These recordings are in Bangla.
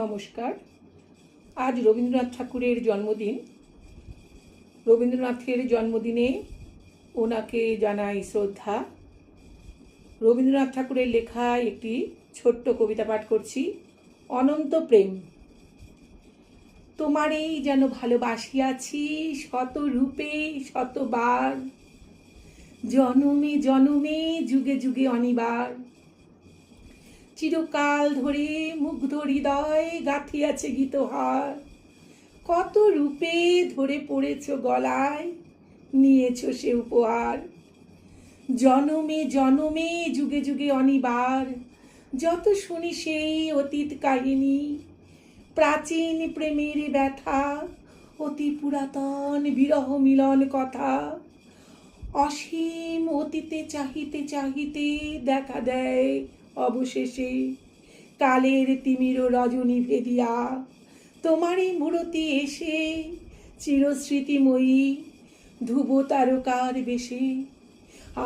নমস্কার। আজ রবীন্দ্রনাথ ঠাকুরের জন্মদিন। রবীন্দ্রনাথের জন্মদিনে ওনাকে জানাই শ্রদ্ধা। রবীন্দ্রনাথ ঠাকুরের লেখা একটি ছোট্ট কবিতা পাঠ করছি। অনন্ত প্রেম। তোমারেই যেন ভালোবাসিয়াছি শত রূপে শতবার, জনমে জনমে যুগে যুগে অনিবার। চিরকাল ধরে মুগ্ধ হৃদয় গাঁথিয়াছে গীতহার, কত রূপে ধরে পড়েছ গলায়, নিয়েছ সে উপহার। জনমে জনমে যুগে যুগে অনিবার, যত শুনি সেই অতীত কাহিনী, প্রাচীন প্রেমের ব্যথা, অতি পুরাতন বিরহ মিলন কথা। অসীম অতীতে চাহিতে চাহিতে দেখা দেয় অবশেষে কালের তিমির রজনী ভেদিয়া, তোমারই মূরতি এসে চিরস্মৃতিময়ী ধ্রুব তারকার বেশে।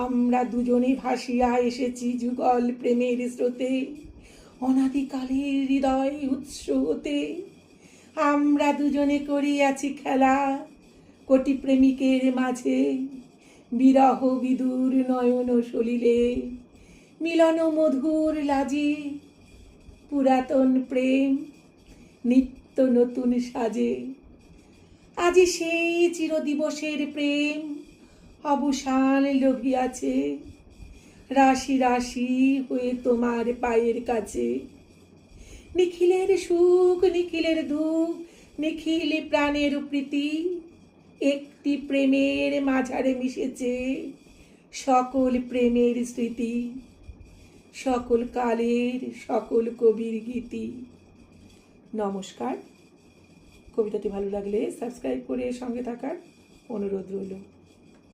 আমরা দুজনে ভাসিয়া এসেছি যুগল প্রেমের স্রোতে, অনাদিকালের হৃদয় উৎস হতে। আমরা দুজনে করিয়াছি খেলা কোটি প্রেমিকের মাঝে, বিরহ বিদুর নয়ন সলিলে মিলন মধুর লাজে। পুরাতন প্রেম নিত্য নতুন সাজে, আজি সেই চিরদিবসের প্রেম অবসান লভিয়াছে। রাশি রাশি হয়ে তোমার পায়ের কাছে, নিখিলের সুখ নিখিলের দুঃখ নিখিল প্রাণের প্রীতি, একটি প্রেমের মাঝারে মিশেছে সকল প্রেমের স্মৃতি, সকল কালের সকল কবির গীতি। নমস্কার। কবিতাটি ভালো লাগলে সাবস্ক্রাইব করে সঙ্গে থাকার অনুরোধ রইল।